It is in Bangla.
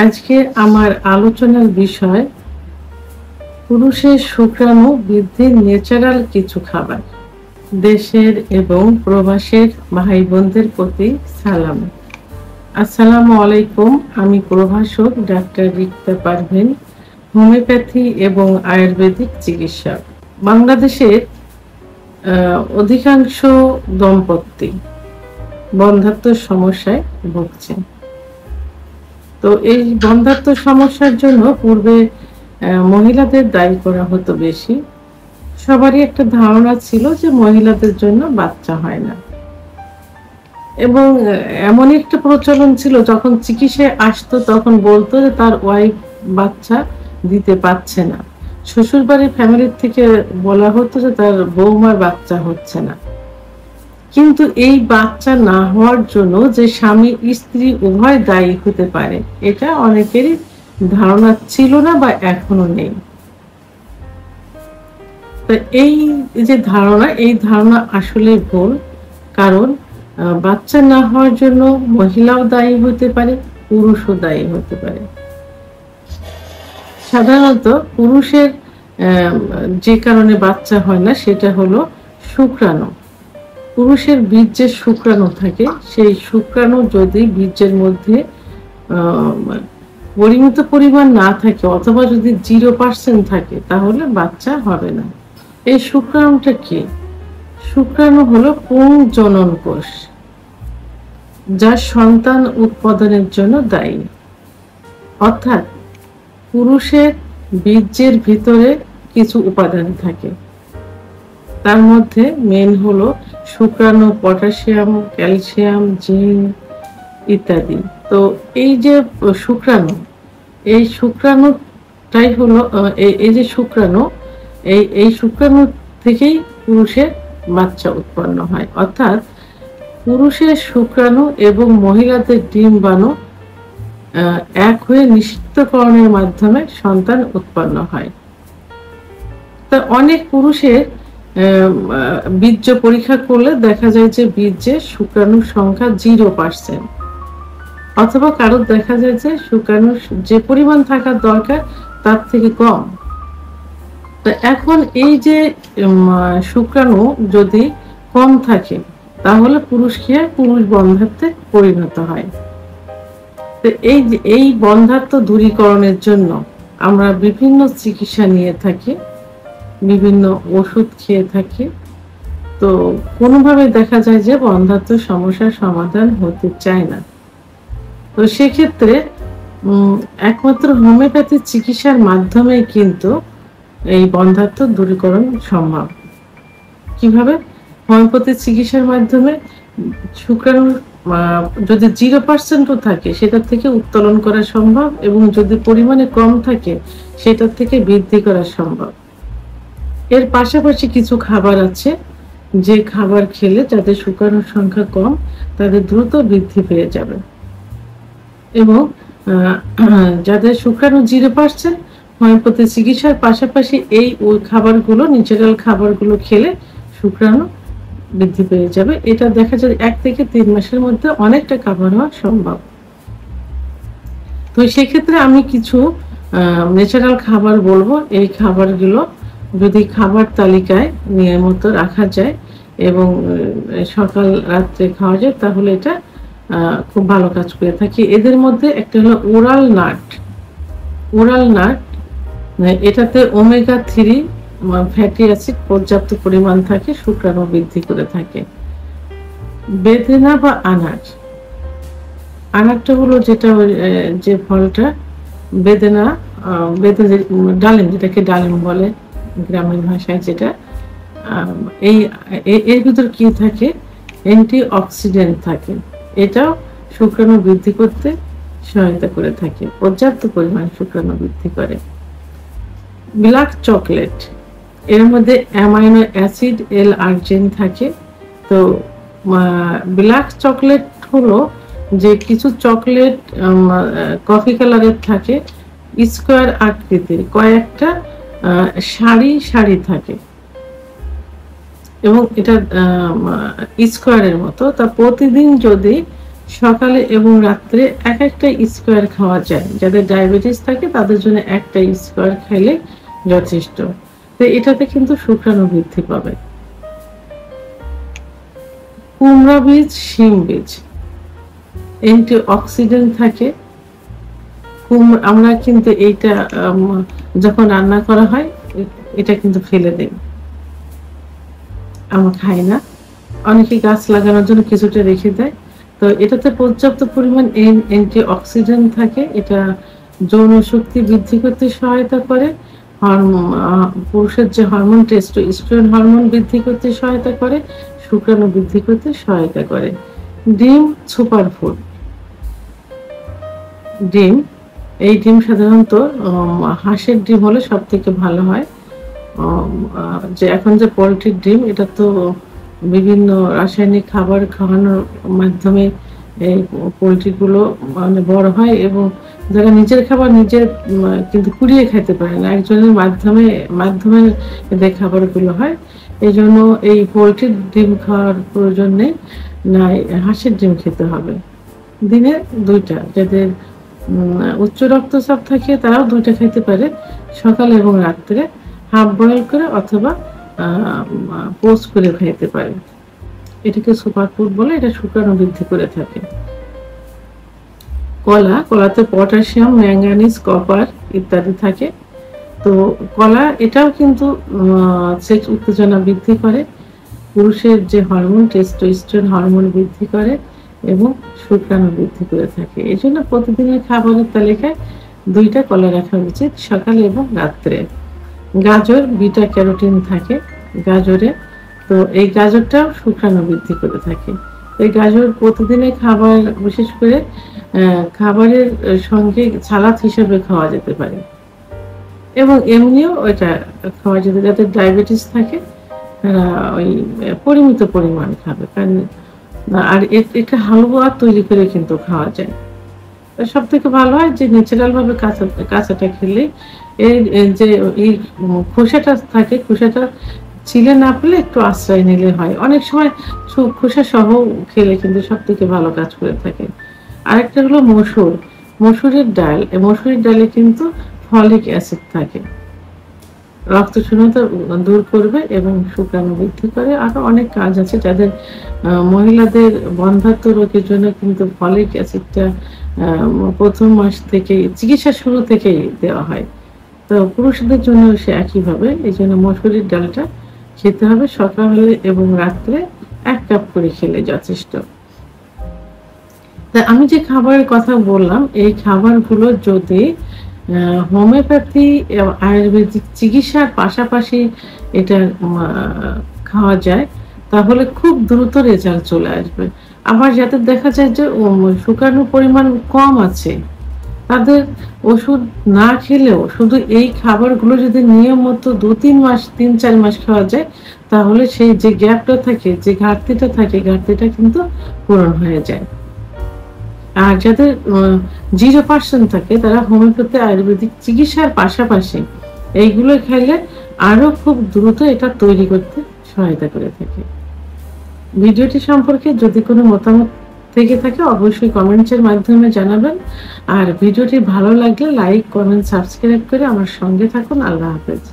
আজকে আমার আলোচনার বিষয় পুরুষের শুক্রাণু বৃদ্ধির ন্যাচারাল কিছু খাবার। দেশের এবং প্রবাসের ভাই বোনদের প্রতি সালাম। আসসালামু আলাইকুম। আমি প্রভাষক ডাক্তার রিক্তা পারভিন, হোমিওপ্যাথি এবং আয়ুর্বেদিক চিকিৎসক। বাংলাদেশের অধিকাংশ দম্পতি বন্ধ্যাত্ব সমস্যায় ভুগছেন। তো এই বন্ধ্যাত্ব সমস্যার জন্য পূর্বে মহিলাদের দায়ী করা হতো বেশি। সবারই একটা ধারণা ছিল যে মহিলাদের জন্য বাচ্চা হয় না, এবং এমন একটা প্রচলন ছিল যখন চিকিৎসায় আসতো তখন বলতো যে তার ওয়াইফ বাচ্চা দিতে পারছে না। শ্বশুরবাড়ির ফ্যামিলির থেকে বলা হতো যে তার বৌমার বাচ্চা হচ্ছে না। কিন্তু এই বাচ্চা না হওয়ার জন্য যে স্বামী স্ত্রী উভয় দায়ী হতে পারে, এটা অনেকেরই ধারণা ছিল না বা এখনো নেই। তো এই যে ধারণা, এই ধারণা আসলে ভুল। কারণ বাচ্চা না হওয়ার জন্য মহিলাও দায়ী হতে পারে, পুরুষও দায়ী হতে পারে। সাধারণত পুরুষের যে কারণে বাচ্চা হয় না সেটা হলো শুক্রাণু। পুরুষের বীর্যের শুক্রাণু থাকে, সেই শুক্রাণু যদি বীর্যের মধ্যে পরিমিত পরিমাণ না থাকে অথবা যদি 0% থাকে তাহলে বাচ্চা হবে না। এই শুক্রাণুটা কি? শুক্রাণু হলো পুংজনন কোষ, যা সন্তান উৎপাদনের জন্য দায়ী। অর্থাৎ পুরুষের বীর্যের ভিতরে কিছু উপাদান থাকে, তার মধ্যে মেন হলো শুক্রাণু, পটাশিয়াম, ক্যালসিয়াম, জিঙ্ক ইত্যাদি। তো এই যে শুক্রাণু, এই শুক্রাণুটাই হলো এই যে শুক্রাণু, এই শুক্রাণু থেকেই পুরুষের বাচ্চা উৎপন্ন হয়। অর্থাৎ পুরুষের শুক্রাণু এবং মহিলাদের ডিম্বাণু এক হয়ে নিষিক্তকরণের মাধ্যমে সন্তান উৎপন্ন হয়। তা অনেক পুরুষের বীর্য পরীক্ষা করলে দেখা যায় যে বীর্যে শুক্রাণুর সংখ্যা 0%, অথবা কারোর দেখা যায় যে শুক্রাণু যে পরিমাণ থাকার দরকার তার থেকে কম। তো এখন এই যে শুক্রাণু যদি কম থাকে তাহলে পুরুষকে পুরুষ বন্ধ্যাত্বে পরিণত হয়। তো এই বন্ধ্যাত্ব দূরীকরণের জন্য আমরা বিভিন্ন চিকিৎসা নিয়ে থাকি, বিভিন্ন ওষুধ খেয়ে থাকি। তো কোনোভাবে দেখা যায় যে বন্ধ্যাত্ব সমস্যার সমাধান হতে চায় না। তো সেক্ষেত্রে একমাত্র হোমিওপ্যাথি চিকিৎসার মাধ্যমে কিন্তু এই বন্ধ্যাত্ব দূরীকরণ সম্ভব। কিভাবে? হোমিওপ্যাথি চিকিৎসার মাধ্যমে শুক্রাণু যদি 0%ও থাকে সেটার থেকে উত্তোলন করা সম্ভব, এবং যদি পরিমাণে কম থাকে সেটার থেকে বৃদ্ধি করা সম্ভব। এর পাশাপাশি কিছু খাবার আছে যে খাবার খেলে যাদের শুক্রাণুর সংখ্যা কম তাদের দ্রুত বৃদ্ধি পেয়ে যাবে, এবং যাদের শুক্রাণু 0%, হোমিওপ্যাথি চিকিৎসার পাশাপাশি এই খাবারগুলো, ন্যাচারাল খাবারগুলো খেলে শুক্রাণু বৃদ্ধি পেয়ে যাবে। এটা দেখা যায় 1 থেকে 3 মাসের মধ্যে অনেকটা কাভার হওয়া সম্ভব। তো সেক্ষেত্রে আমি কিছু ন্যাচারাল খাবার বলবো। এই খাবারগুলো যদি খাবার তালিকায় নিয়মিত রাখা যায় এবং সকাল রাত্রে খাওয়া যায় তাহলে এটা খুব ভালো কাজ করে থাকে। এদের মধ্যে একটা হলো ওরাল নাট। ওরাল নাট, এটাতে ওমেগা 3 ফ্যাটি অ্যাসিড পর্যাপ্ত পরিমাণ থাকে, শুক্রাণু বৃদ্ধি করে থাকে। বেদেনা বা আনার, আনারটা হলো যেটা যে ফলটা বেদেনা, ডালিম, যেটাকে ডালিম বলে গ্রামীণ ভাষায়, যেটা এর ভিতর কি থাকে? অ্যান্টি অক্সিডেন্ট থাকে। এটাও শুক্রাণু বৃদ্ধি করতে সহায়তা করে থাকে, পর্যাপ্ত পরিমাণ শুক্রাণু বৃদ্ধি করে। ব্ল্যাক চকলেট, এর মধ্যে অ্যামাইনো অ্যাসিড L-আর্জিন থাকে। তো ব্ল্যাক চকলেট হলো যে কিছু চকলেট কফি কালারের থাকে, স্কোয়ার আকৃতির কয়েকটা সারি সারি থাকে, এবং এটা স্কোয়ারের মতো। তা প্রতিদিন যদি সকালে এবং রাত্রে এক একটা স্কোয়ার খাওয়া যায়। যাদের ডায়াবেটিস থাকে তাদের জন্য একটা স্কোয়ার খাইলে যথেষ্ট। তো এটাতে কিন্তু শুক্রাণু বৃদ্ধি পাবে। কুমড়া বীজ, শিম বীজ অ্যান্টি অক্সিডেন্ট থাকে। আমরা কিন্তু এইটা যখন রান্না করা হয় এটা কিন্তু ফেলে দেই, আমরা খাই না। অনেকে গাছ লাগানোর জন্য কিছুটা রেখে দেয়। তো এটাতে পর্যাপ্ত পরিমাণ অ্যান্টি অক্সিডেন্ট থাকে। এটা যৌন শক্তি বৃদ্ধি করতে সহায়তা করে, পুরুষের যে হরমোন টেস্টোস্টেরন হরমোন বৃদ্ধি করতে সহায়তা করে, শুক্রাণু বৃদ্ধি করতে সহায়তা করে। ডিম সুপার ফুড। ডিম, এই ডিম সাধারণত হাঁসের ডিম হলে সব থেকে ভালো হয়। যে এখন যে পোলট্রির ডিম, এটা তো বিভিন্ন রাসায়নিক খাবার খাওয়ানোর মাধ্যমে এই পোলট্রিগুলো মানে বড় হয়, এবং যারা নিজের খাবার নিজের কিন্তু কুড়িয়ে খেতে পারে না, একজনের মাধ্যমে এদের খাবারগুলো হয়। এই জন্য এই পোলট্রির ডিম খাওয়ার প্রয়োজন নেই, না হাঁসের ডিম খেতে হবে। দিনে 2টা। যাদের উচ্চ রক্তচাপ থাকে তারাও 2টা খেতে পারে, সকালে এবং রাত্রে, হাফ বয়েল করে অথবা পোস্ট করে খাইতে পারে। এটাকে সুপার ফুড বলে। এটা শুক্রাণু বৃদ্ধি করে থাকে। কলাতে পটাশিয়াম, ম্যাঙ্গানিজ, কপার ইত্যাদি থাকে। তো কলা এটাও কিন্তু সেক্স উত্তেজনা বৃদ্ধি করে, পুরুষের যে হরমোন টেস্টোস্টেরন হরমোন বৃদ্ধি করে এবং শুক্রাণু বৃদ্ধি করে থাকে। এই জন্য প্রতিদিনের খাবারের তালিকায় 2টা কলা রাখা উচিত, সকালে এবং রাত্রে। গাজর, বিটা ক্যারোটিন থাকে গাজরে। তো এই গাজরটাও শুক্রাণু বৃদ্ধি করে থাকে। এই গাজর প্রতিদিনের খাবার, বিশেষ করে খাবারের সঙ্গে সালাদ হিসেবে খাওয়া যেতে পারে, এবং এমনিও ওইটা খাওয়া যেতে, যাদের ডায়াবেটিস থাকে তারা ওই পরিমিত পরিমাণ খাবে। কারণ আর এটা হালুয়া তৈরি করে কিন্তু খাওয়া যায়। সব থেকে ভালো হয় যে ন্যাচারাল ভাবে কাঁচাটা খেলে। এর যে এই খোসাটা থাকে, খোসাটা ছিলে না পেলে একটু আশ্রয় নিলে হয়। অনেক সময় খোসা সহ খেলে কিন্তু সব থেকে ভালো কাজ করে থাকে। আরেকটা হলো মসুরের ডাল। মসুরের ডালে কিন্তু ফলিক অ্যাসিড থাকে, রক্ত শূন্যতা দূর করবে এবং শুক্রাণু বৃদ্ধি করে। আরো অনেক কাজ আছে। যাদের মহিলাদের বন্ধ্যাত্ব রোগের জন্য কিন্তু ফলিক অ্যাসিডটা প্রথম মাস থেকে, চিকিৎসা শুরু থেকেই দেওয়া হয়। তো পুরুষদের জন্য সে একইভাবে। এই জন্য মসুরির ডালটা খেতে হবে সকালে এবং রাত্রে 1 কাপ করে খেলে যথেষ্ট। তা আমি যে খাবারের কথা বললাম, এই খাবারগুলো যদি হোমিওপ্যাথি আয়ুর্বেদিক চিকিৎসার পাশাপাশি এটা খাওয়া যায়, তাহলে খুব দ্রুত রেজাল্ট চলে আসবে। আবার যাদের দেখা যায় যে শুক্রাণুর পরিমাণ কম আছে, তাদের ওষুধ না খেলেও শুধু এই খাবারগুলো যদি নিয়মিত 2-3 মাস, 3-4 মাস খাওয়া যায়, তাহলে সেই যে গ্যাপটা থাকে, যে ঘাটতিটা থাকে, ঘাটতিটা কিন্তু পূরণ হয়ে যায়। আর যাদের 0% থাকে, তারা হোমিওপ্যাথি আয়ুর্বেদিক চিকিৎসার পাশাপাশি এইগুলো খাইলে আরো খুব দ্রুত এটা তৈরি করতে সহায়তা করে থাকে। ভিডিওটি সম্পর্কে যদি কোনো মতামত থেকে থাকে অবশ্যই কমেন্টসের মাধ্যমে জানাবেন। আর ভিডিওটি ভালো লাগলে লাইক, কমেন্ট, সাবস্ক্রাইব করে আমার সঙ্গে থাকুন। আল্লাহ হাফেজ।